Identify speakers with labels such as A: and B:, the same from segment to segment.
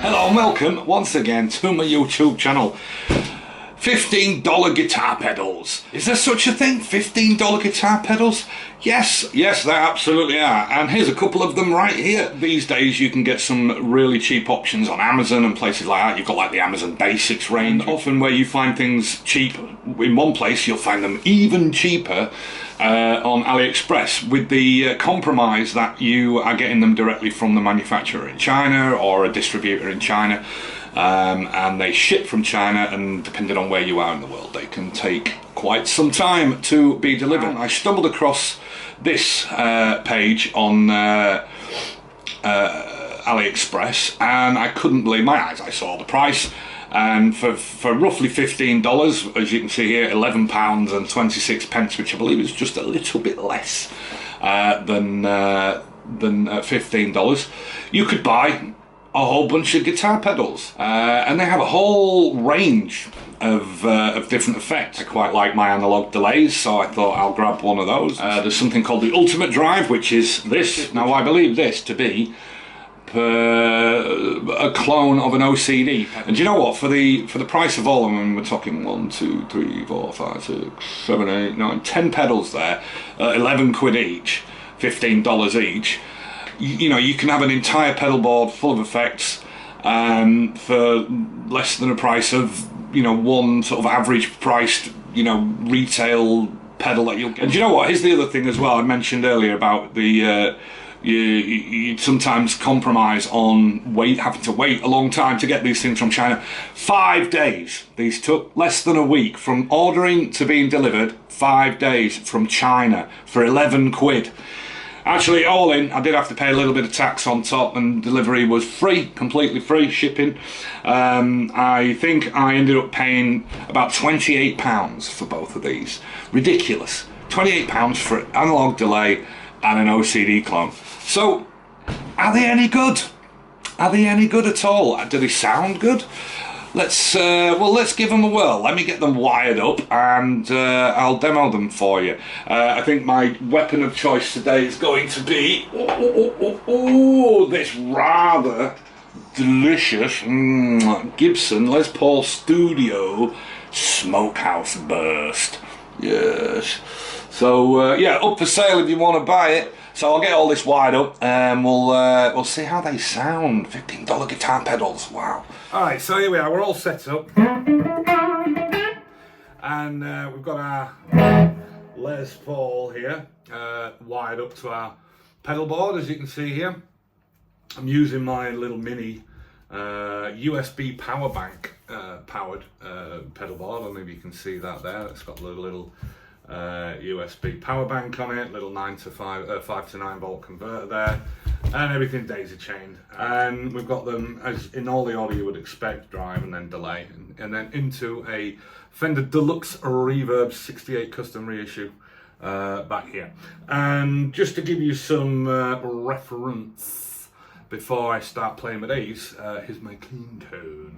A: Hello and welcome once again to my YouTube channel. $15 guitar pedals. Is there such a thing? $15 guitar pedals? Yes, there absolutely are. And here's a couple of them right here. These days you can get some really cheap options on Amazon and places like that. You've got like the Amazon Basics range. Often where you find things cheap in one place, you'll find them even cheaper on AliExpress, with the compromise that you are getting them directly from the manufacturer in China or a distributor in China. And they ship from China, and depending on where you are in the world, they can take quite some time to be delivered. I stumbled across this page on AliExpress, and I couldn't believe my eyes. I saw the price, and for roughly $15, as you can see here, £11 and 26 pence, which I believe is just a little bit less than $15, you could buy a whole bunch of guitar pedals, and they have a whole range of different effects. I quite like my Analogue Delays, so I thought I'll grab one of those. There's something called the Ultimate Drive, which is this. Now I believe this to be a clone of an OCD. And do you know what? For the price of all of them, we're talking 1, 2, 3, 4, 5, 6, 7, 8, 9, 10 pedals there, 11 quid each, $15 each. You know, you can have an entire pedal board full of effects for less than a price of, you know, one sort of average priced, you know, retail pedal that you'll get. And do you know what? Here's the other thing as well. I mentioned earlier about the you sometimes compromise on having to wait a long time to get these things from China. 5 days. These took less than a week from ordering to being delivered. 5 days from China for 11 quid. Actually, all in, I did have to pay a little bit of tax on top, and delivery was free, completely free shipping. I think I ended up paying about £28 for both of these. Ridiculous. £28 for an Analogue Delay and an OCD clone. So, are they any good? Are they any good at all? Do they sound good? Let's give them a whirl. Let me get them wired up, and I'll demo them for you. I think my weapon of choice today is going to be this rather delicious Gibson Les Paul Studio Smokehouse Burst. Yes. So yeah, up for sale if you want to buy it. So I'll get all this wired up, and we'll see how they sound. $15 guitar pedals. Wow. All right, so here we are. We're all set up, and we've got our Les Paul here wired up to our pedal board, as you can see here. I'm using my little mini USB power bank powered pedal board. I don't know if you can see that there. It's got a little USB power bank on it, little 5 to 9 volt converter there, and everything daisy chained. And we've got them, as in all the order you would expect, drive and then delay, and then into a Fender Deluxe Reverb 68 custom reissue back here. And just to give you some reference before I start playing with these, here's my clean tone.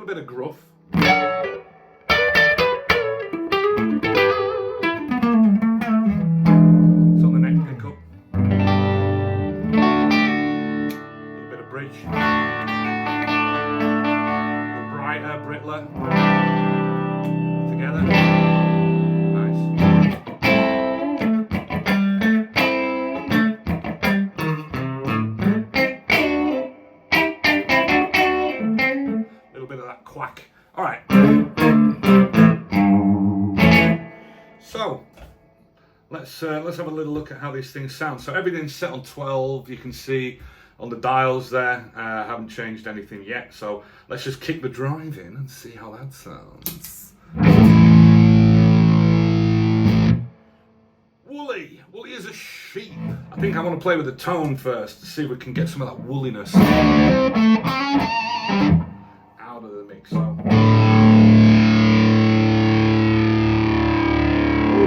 A: Bit of gruff. It's on the neck pickup. A little bit of bridge. A little brighter, brittler. Together. Nice. Quack. All right. So let's have a little look at how these things sound. So everything's set on 12. You can see on the dials there. I haven't changed anything yet. So let's just kick the drive in and see how that sounds. Woolly as a sheep. I think I want to play with the tone first to see if we can get some of that woolliness out of the mix. So, oh,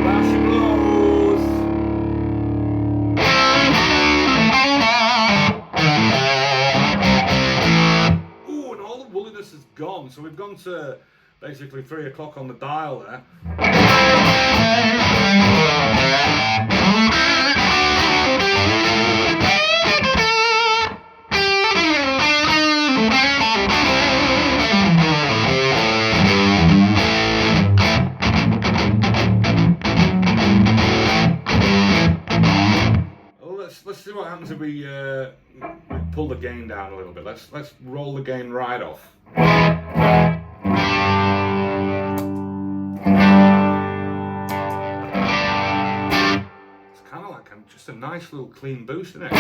A: there she blows. Ooh, and all the woolliness is gone. So we've gone to basically 3 o'clock on the dial there. Let's see what happens if we pull the gain down a little bit. Let's roll the gain right off. It's kind of like just a nice little clean boost, isn't it?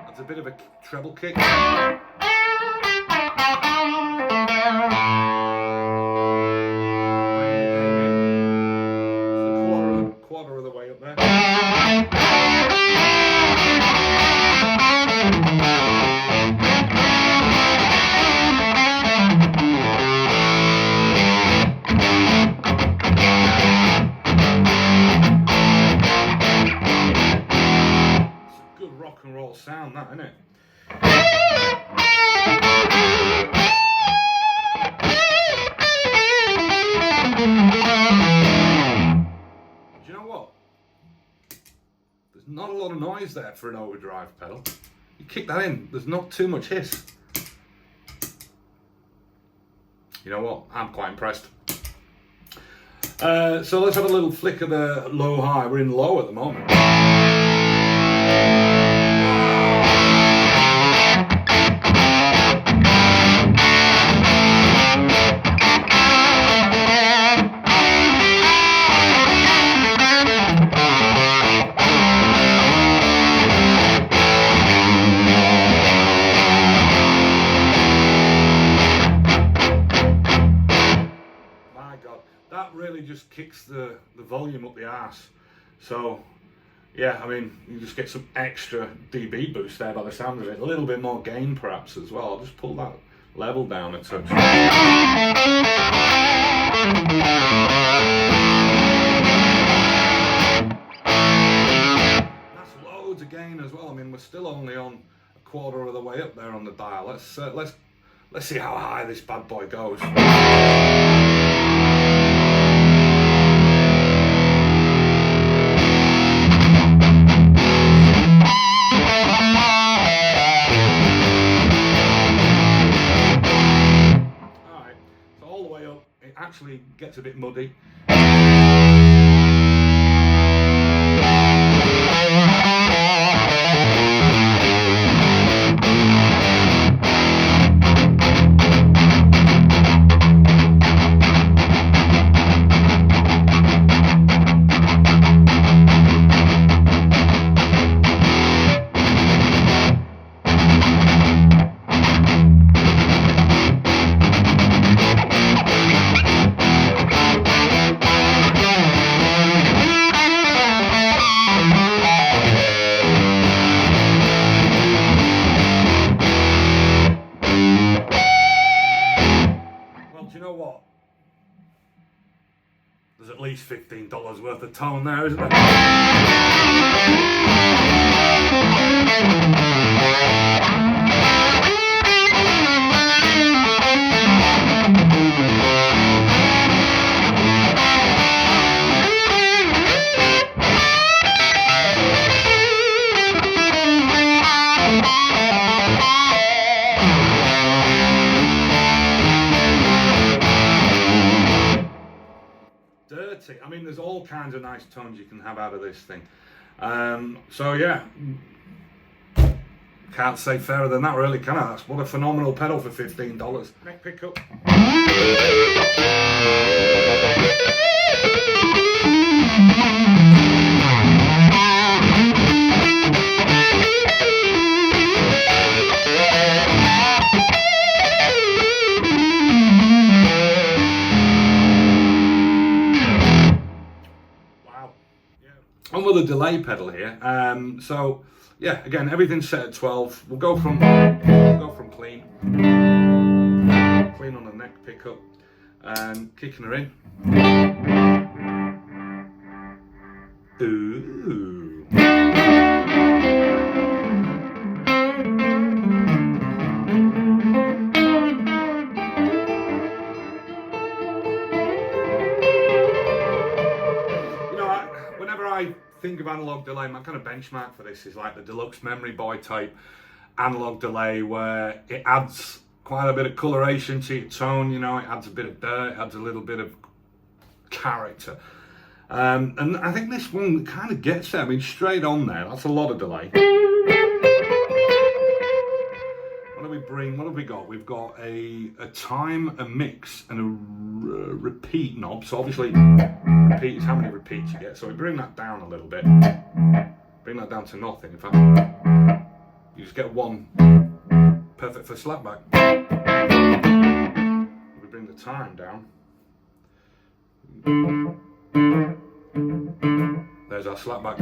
A: That's a bit of a treble kick. Quarter of the way up there. It's a good rock and roll sound, that, isn't it? Not a lot of noise there for an overdrive pedal. You kick that in, there's not too much hiss. You know what? I'm quite impressed. So let's have a little flick of the low high. We're in low at the moment. That really just kicks the volume up the arse. So yeah, I mean, you just get some extra dB boost there by the sound of it. A little bit more gain perhaps as well. I'll just pull that level down a touch. That's loads of gain as well. I mean, we're still only on a quarter of the way up there on the dial. Let's see how high this bad boy goes. Actually gets a bit muddy. There's at least $15 worth of tone there, isn't there? I mean, there's all kinds of nice tones you can have out of this thing. So yeah, can't say fairer than that, really, can I? That's what a phenomenal pedal for $15. Neck pickup. On with the delay pedal here. So yeah, again, everything's set at 12. We'll go from clean on the neck pickup and kicking her in. Ooh. think of Analogue Delay, my kind of benchmark for this is like the deluxe memory boy type Analogue Delay, where it adds quite a bit of coloration to your tone, you know, it adds a bit of dirt, it adds a little bit of character. And I think this one kind of gets there. I mean, straight on there, that's a lot of delay. What have we got? We've got a time, a mix, and a repeat knob. So obviously, repeat is how many repeats you get. So we bring that down a little bit. Bring that down to nothing. In fact, you just get one. Perfect for slapback. We bring the time down. There's our slapback.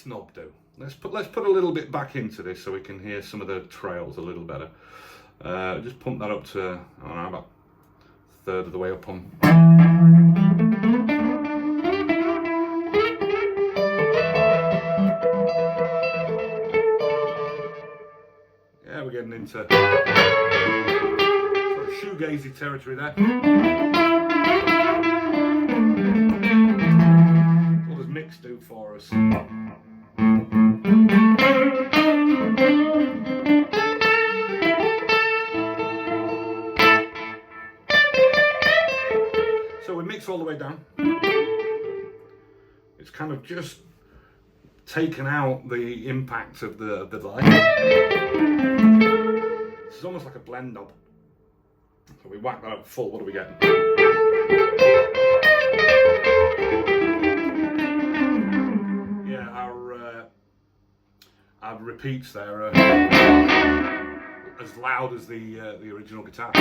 A: Knob do. Let's put a little bit back into this so we can hear some of the trails a little better. Just pump that up to, I don't know, about a third of the way up on. Yeah, we're getting into sort of shoegazy territory there. What does mix do for us? So we mix all the way down. It's kind of just taken out the impact of the delay. This is almost like a blend knob. So we whack that up full, what do we get? Yeah, our repeats there are as loud as the original guitar. So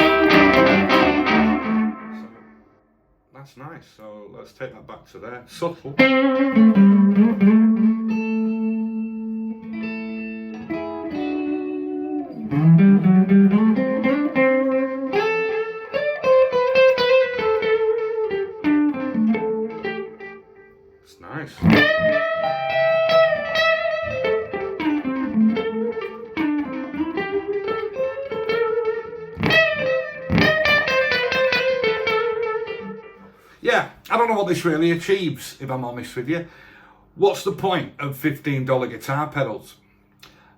A: that's nice. So let's take that back to there. Subtle. It's nice. Yeah, I don't know what this really achieves, if I'm honest with you. What's the point of $15 guitar pedals?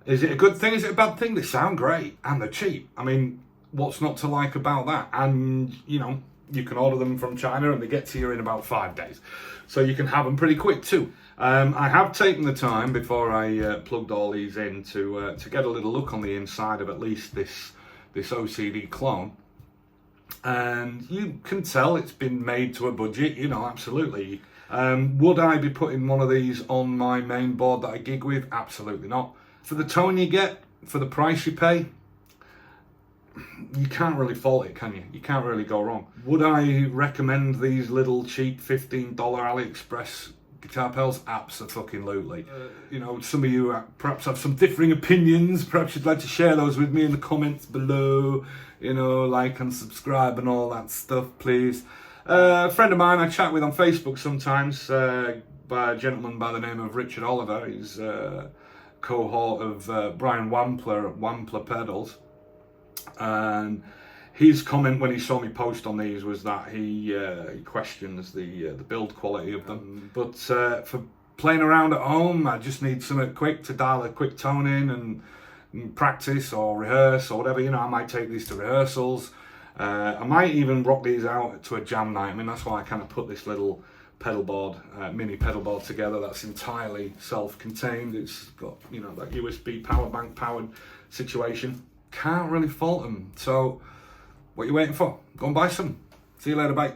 A: Is it a good thing? Is it a bad thing? They sound great and they're cheap. I mean, what's not to like about that? And, you know, you can order them from China and they get to you in about 5 days. So you can have them pretty quick too. I have taken the time before I plugged all these in to get a little look on the inside of at least this OCD clone. And you can tell it's been made to a budget, you know, absolutely. Would I be putting one of these on my main board that I gig with? Absolutely not. For the tone you get, for the price you pay, you can't really fault it, can you? You can't really go wrong. Would I recommend these little cheap $15 AliExpress guitar pedals? Absolutely. You know, some of you perhaps have some differing opinions. Perhaps you'd like to share those with me in the comments below. You know, like and subscribe and all that stuff, please. A friend of mine I chat with on Facebook sometimes, by a gentleman by the name of Richard Oliver. He's a cohort of Brian Wampler at Wampler Pedals. And his comment when he saw me post on these was that he questions the build quality of them. But for playing around at home, I just need something quick to dial a quick tone in and practice or rehearse or whatever. You know, I might take these to rehearsals. I might even rock these out to a jam night. I mean, that's why I kind of put this little pedalboard, mini pedalboard together that's entirely self-contained. It's got, you know, that USB power bank powered situation. Can't really fault them. So what are you waiting for? Go and buy some. See you later, bye.